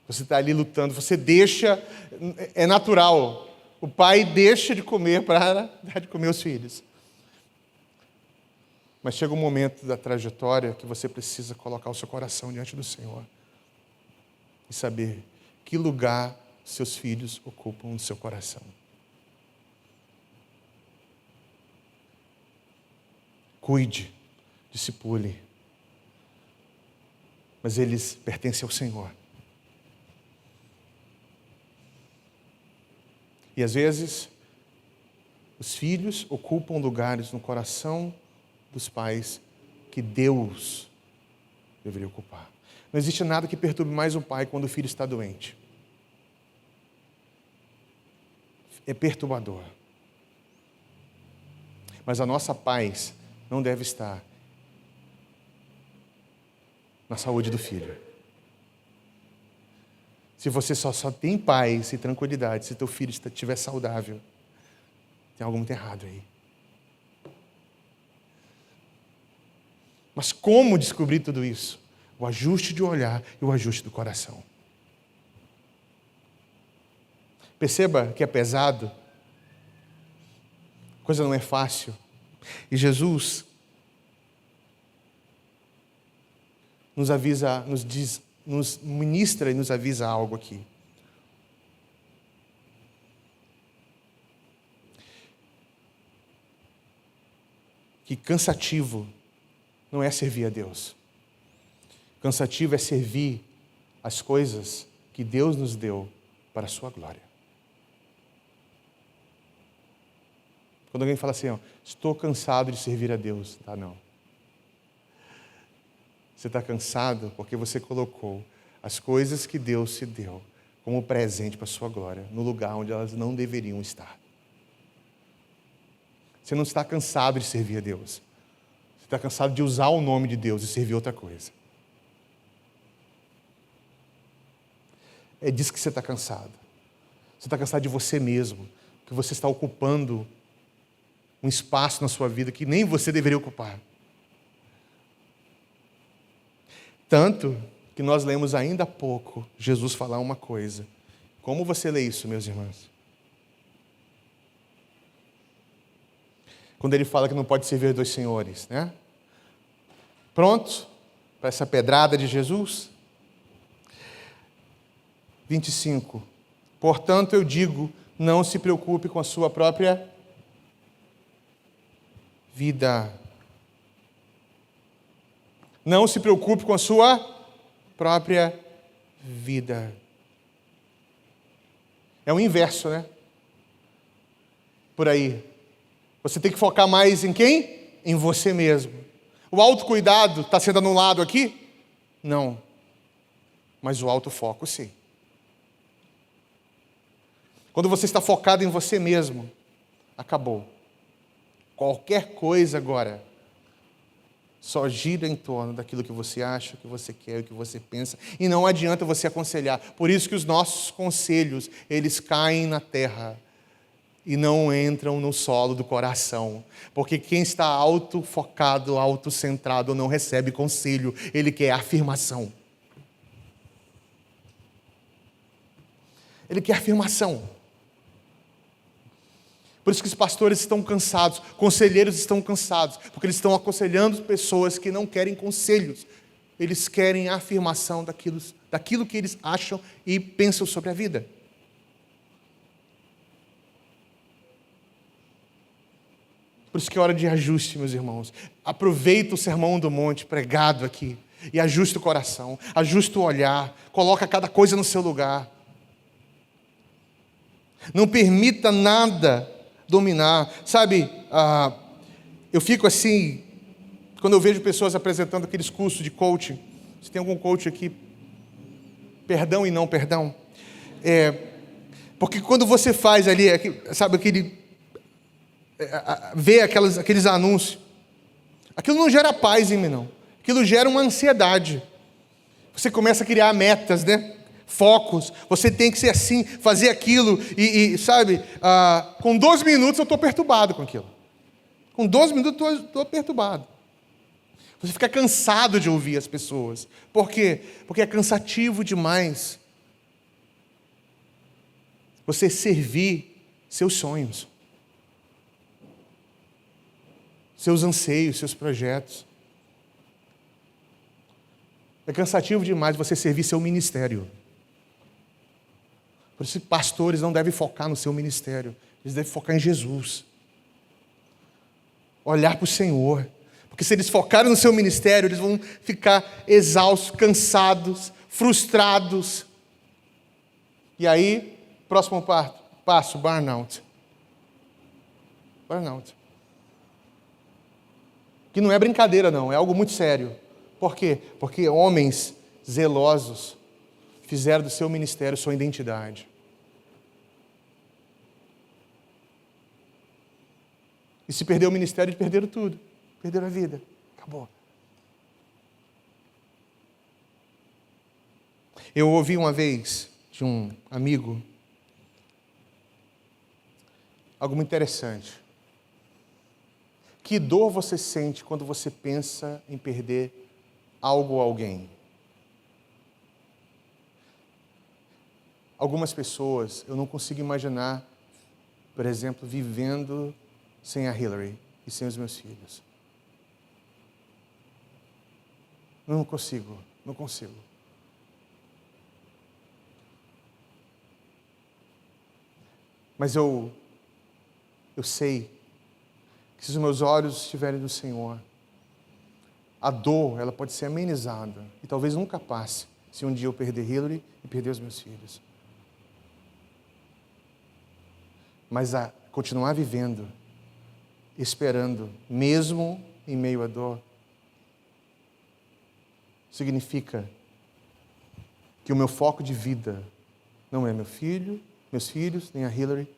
Você está ali lutando, você deixa... É natural. O pai deixa de comer para dar de comer aos filhos. Mas chega um momento da trajetória que você precisa colocar o seu coração diante do Senhor. E saber que lugar seus filhos ocupam no seu coração. Cuide, discipule. Mas eles pertencem ao Senhor. E às vezes, os filhos ocupam lugares no coração dos pais que Deus deveria ocupar. Não existe nada que perturbe mais um pai quando o filho está doente. É perturbador. Mas a nossa paz não deve estar na saúde do filho. Se você só tem paz e tranquilidade, se teu filho estiver saudável, tem algo muito errado aí. Mas como descobrir tudo isso? O ajuste de olhar e o ajuste do coração. Perceba que é pesado. A coisa não é fácil. E Jesus nos avisa, nos ministra e nos avisa algo aqui. Que cansativo não é servir a Deus. Cansativo é servir as coisas que Deus nos deu para a sua glória. Quando alguém fala assim, estou cansado de servir a Deus. Tá, não. Você está cansado porque você colocou as coisas que Deus te deu como presente para a sua glória, no lugar onde elas não deveriam estar. Você não está cansado de servir a Deus. Você está cansado de usar o nome de Deus e servir outra coisa. É disso que você está cansado. Você está cansado de você mesmo, que você está ocupando um espaço na sua vida que nem você deveria ocupar. Tanto que nós lemos ainda há pouco Jesus falar uma coisa. Como você lê isso, meus irmãos? Quando ele fala que não pode servir dois senhores, né? Pronto para essa pedrada de Jesus? 25. Portanto, eu digo, não se preocupe com a sua própria vida. Não se preocupe com a sua própria vida. É o inverso, né? Por aí. Você tem que focar mais em quem? Em você mesmo. O autocuidado está sendo anulado aqui? Não. Mas o autofoco, sim. Quando você está focado em você mesmo, acabou. Qualquer coisa agora só gira em torno daquilo que você acha, o que você quer, o que você pensa. E não adianta você aconselhar. Por isso que os nossos conselhos, eles caem na terra. e não entram no solo do coração. Porque quem está autofocado, autocentrado, não recebe conselho, ele quer afirmação. Ele quer afirmação. Por isso que os pastores estão cansados, conselheiros estão cansados, porque eles estão aconselhando pessoas que não querem conselhos. Eles querem a afirmação daquilo que eles acham e pensam sobre a vida. Por isso que é hora de ajuste, meus irmãos. Aproveita o sermão do monte pregado aqui e ajusta o coração, ajusta o olhar, coloca cada coisa no seu lugar. Não permita nada dominar. Sabe, eu fico assim, quando eu vejo pessoas apresentando aqueles cursos de coaching. Se tem algum coach aqui, perdão e não perdão. Porque quando você faz ali, sabe, vê aqueles anúncios, aquilo não gera paz em mim, não. Aquilo gera uma ansiedade. Você começa a criar metas, né? Focos, você tem que ser assim, fazer aquilo, sabe, com 12 minutos eu estou perturbado com aquilo. Com 12 minutos eu estou perturbado. Você fica cansado de ouvir as pessoas. Por quê? Porque é cansativo demais você servir seus sonhos, seus anseios, seus projetos. É cansativo demais você servir seu ministério. Por isso, pastores não devem focar no seu ministério. Eles devem focar em Jesus. Olhar para o Senhor. Porque se eles focarem no seu ministério, eles vão ficar exaustos, cansados, frustrados. E aí, próximo passo, burnout. Burnout. Que não é brincadeira, não. É algo muito sério. Por quê? Porque homens zelosos fizeram do seu ministério sua identidade. E se perder o ministério, perderam tudo. Perderam a vida. Acabou. Eu ouvi uma vez de um amigo algo muito interessante. Que dor você sente quando você pensa em perder algo ou alguém? Algumas pessoas, eu não consigo imaginar, por exemplo, vivendo sem a Hillary e sem os meus filhos. Não consigo. Mas eu sei que se os meus olhos estiverem no Senhor, a dor, ela pode ser amenizada e talvez nunca passe se um dia eu perder Hillary e perder os meus filhos. Mas a continuar vivendo, esperando, mesmo em meio à dor, significa que o meu foco de vida não é meu filho, meus filhos, nem a Hillary,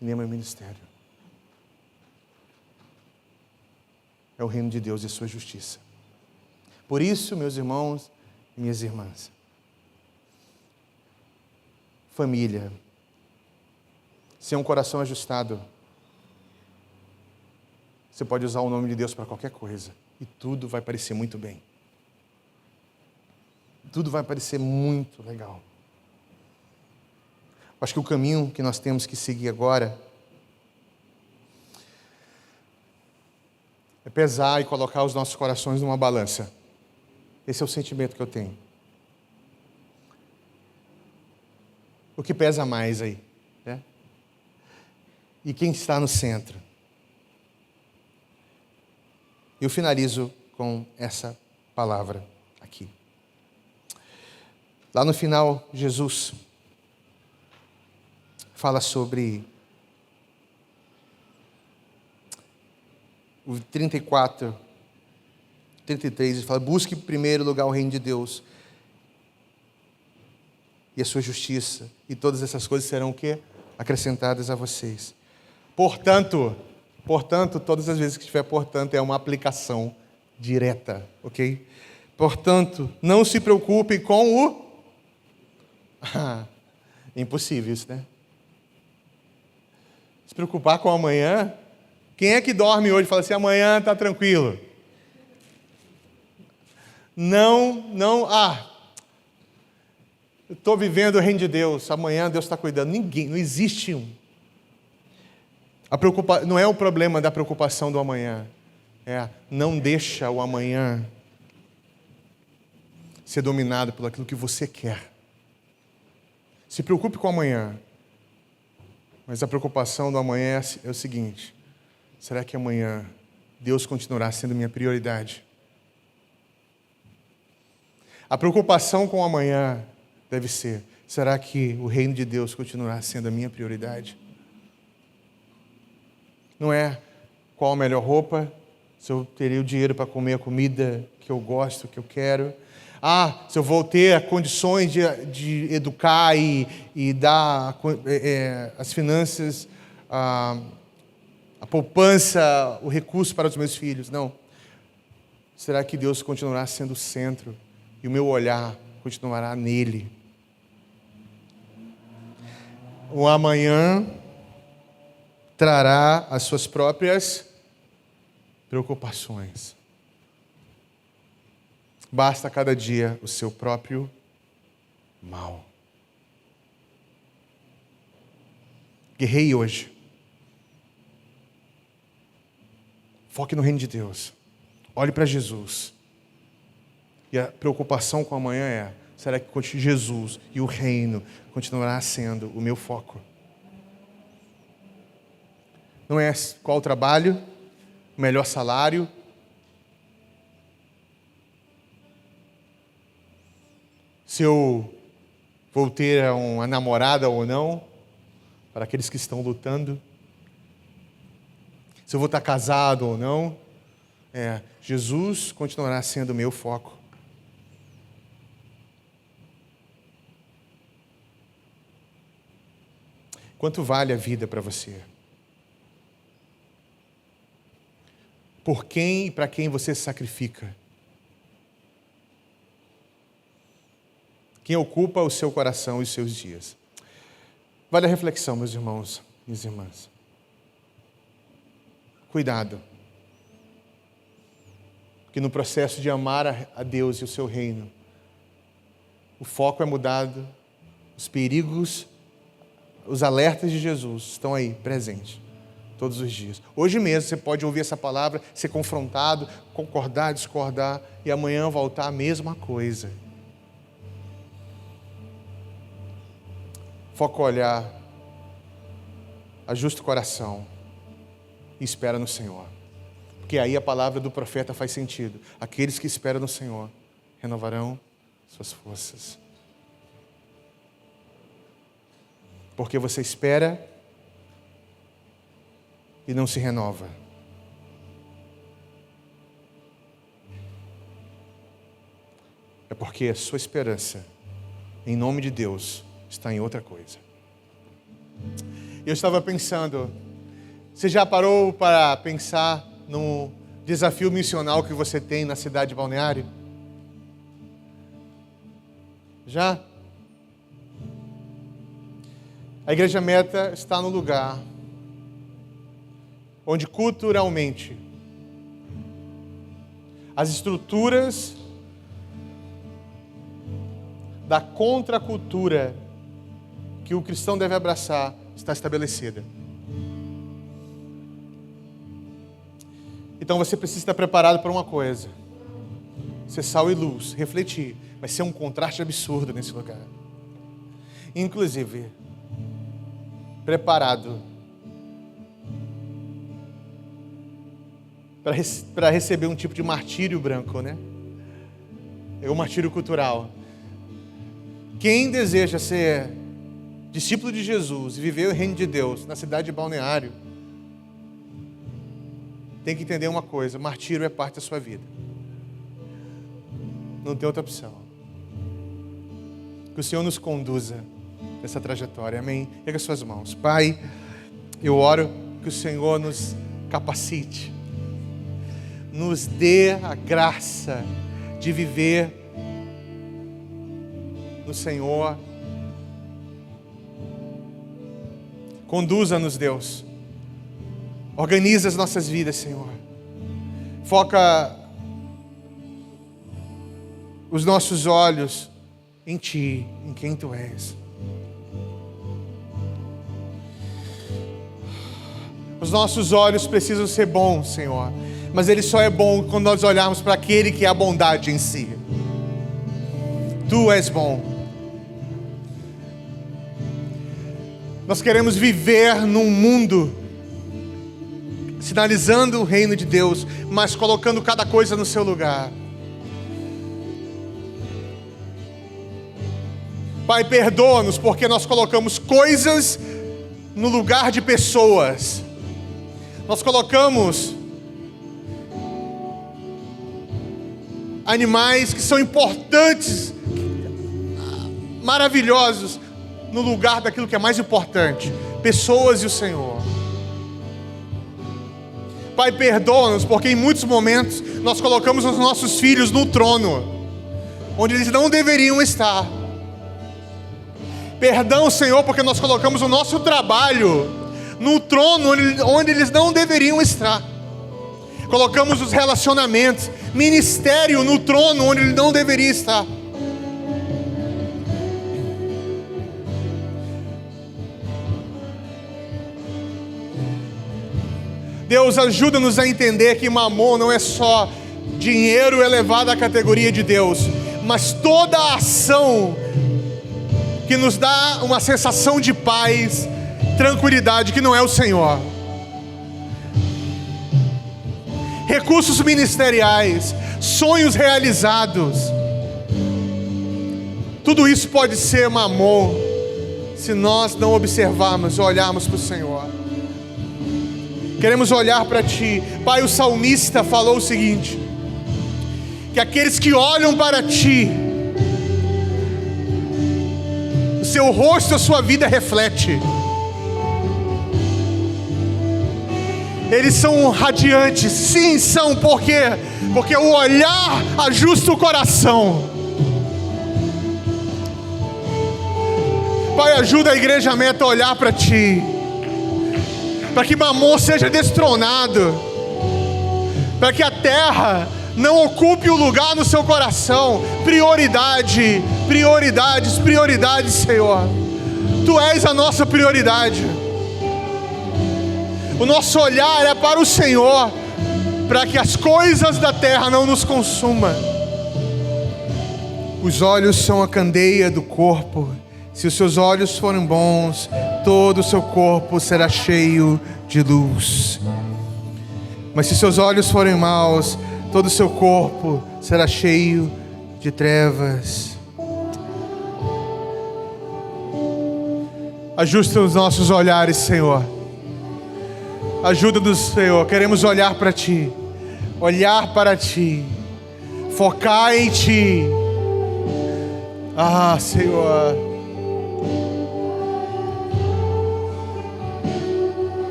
nem o meu ministério. É o reino de Deus e a sua justiça. Por isso, meus irmãos e minhas irmãs, família, sem um coração ajustado, você pode usar o nome de Deus para qualquer coisa e tudo vai parecer muito bem. Tudo vai parecer muito legal. Acho que o caminho que nós temos que seguir agora é pesar e colocar os nossos corações numa balança. Esse é o sentimento que eu tenho. O que pesa mais aí? Né? E quem está no centro? Eu finalizo com essa palavra aqui. Lá no final, Jesus fala sobre o 34, 33, ele fala: busque em primeiro lugar o reino de Deus e a sua justiça, e todas essas coisas serão o quê? Acrescentadas a vocês. Portanto, todas as vezes que tiver portanto, é uma aplicação direta, ok? Portanto, não se preocupe com o... impossível isso, né? Se preocupar com o amanhã? Quem é que dorme hoje e fala assim, amanhã está tranquilo? Não, eu estou vivendo o reino de Deus, amanhã Deus está cuidando. Ninguém, não existe um. Não é o problema da preocupação do amanhã, não deixa o amanhã ser dominado por aquilo que você quer. Se preocupe com o amanhã, mas a preocupação do amanhã é o seguinte: será que amanhã Deus continuará sendo minha prioridade? A preocupação com o amanhã deve ser: será que o reino de Deus continuará sendo a minha prioridade? Não é qual a melhor roupa, se eu teria o dinheiro para comer a comida que eu gosto, que eu quero. Se eu vou ter condições de educar e dar as finanças, a poupança, o recurso para os meus filhos. Não. Será que Deus continuará sendo o centro e o meu olhar continuará nele? O amanhã trará as suas próprias preocupações. Basta cada dia o seu próprio mal. Guerreie hoje. Foque no reino de Deus. Olhe para Jesus. E a preocupação com amanhã é: será que Jesus e o reino continuará sendo o meu foco? Não é qual o trabalho, o melhor salário, se eu vou ter uma namorada ou não, para aqueles que estão lutando, se eu vou estar casado ou não. Jesus continuará sendo o meu foco. Quanto vale a vida para você? Por quem e para quem você se sacrifica? Quem ocupa o seu coração e os seus dias? Vale a reflexão, meus irmãos, minhas irmãs. Cuidado. Que no processo de amar a Deus e o seu reino, o foco é mudado, os perigos, os alertas de Jesus estão aí, presentes, todos os dias. Hoje mesmo você pode ouvir essa palavra, ser confrontado, concordar, discordar, e amanhã voltar a mesma coisa. Foca o olhar, ajusta o coração e espera no Senhor. Porque aí a palavra do profeta faz sentido. Aqueles que esperam no Senhor renovarão suas forças. Porque você espera e não se renova. É porque a sua esperança, em nome de Deus, está em outra coisa. Eu estava pensando, você já parou para pensar no desafio missional que você tem na cidade de Balneário? Já? A Igreja Meta está no lugar onde culturalmente as estruturas da contracultura que o cristão deve abraçar está estabelecida. Então você precisa estar preparado para uma coisa: ser sal e luz, refletir. Vai ser um contraste absurdo nesse lugar. Inclusive, preparado para receber um tipo de martírio branco, né? É um martírio cultural. Quem deseja ser discípulo de Jesus e viver o reino de Deus na cidade de Balneário, tem que entender uma coisa: martírio é parte da sua vida. Não tem outra opção. Que o Senhor nos conduza nessa trajetória, amém? Pega as suas mãos. Pai, eu oro que o Senhor nos capacite, nos dê a graça de viver no Senhor. Conduza-nos, Deus, Organiza as nossas vidas, Senhor. Foca os nossos olhos em Ti, em quem Tu és. Os nossos olhos precisam ser bons, Senhor, mas ele só é bom quando nós olharmos para aquele que é a bondade em si. Tu és bom. Nós queremos viver num mundo sinalizando o reino de Deus, mas colocando cada coisa no seu lugar. Pai, perdoa-nos porque nós colocamos coisas no lugar de pessoas. Nós colocamos animais que são importantes, maravilhosos, no lugar daquilo que é mais importante: pessoas e o Senhor. Pai, perdoa-nos porque em muitos momentos nós colocamos os nossos filhos no trono onde eles não deveriam estar. Perdão, Senhor, porque nós colocamos o nosso trabalho no trono onde eles não deveriam estar. Colocamos os relacionamentos, ministério no trono onde ele não deveria estar. Deus, ajuda-nos a entender que Mamon não é só dinheiro elevado à categoria de Deus, mas toda a ação que nos dá uma sensação de paz, tranquilidade, que não é o Senhor. Recursos ministeriais, sonhos realizados, tudo isso pode ser Mamon, se nós não observarmos, olharmos para o Senhor. Queremos olhar para Ti. Pai, o salmista falou o seguinte: que aqueles que olham para Ti, o seu rosto, a sua vida reflete. Eles são radiantes. Sim, são. Por quê? Porque o olhar ajusta o coração. Pai, ajuda a igreja Meta a olhar para Ti, para que Mamon seja destronado, para que a terra não ocupe o lugar no seu coração. Prioridade, prioridades, prioridades, Senhor. Tu és a nossa prioridade. O nosso olhar é para o Senhor, para que as coisas da terra não nos consumam. Os olhos são a candeia do corpo. Se os seus olhos forem bons, todo o seu corpo será cheio de luz. Mas se seus olhos forem maus, todo o seu corpo será cheio de trevas. Ajusta os nossos olhares, Senhor. Ajuda-nos, Senhor. Queremos olhar para Ti, olhar para Ti, focar em Ti. Ah, Senhor.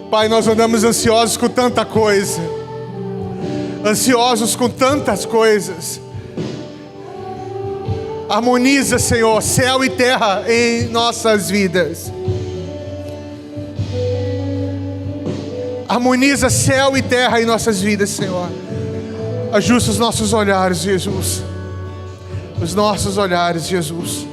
Pai, nós andamos ansiosos com tanta coisa, ansiosos com tantas coisas. Harmoniza, Senhor, céu e terra em nossas vidas. Harmoniza céu e terra em nossas vidas, Senhor. Ajusta os nossos olhares, Jesus. Os nossos olhares, Jesus.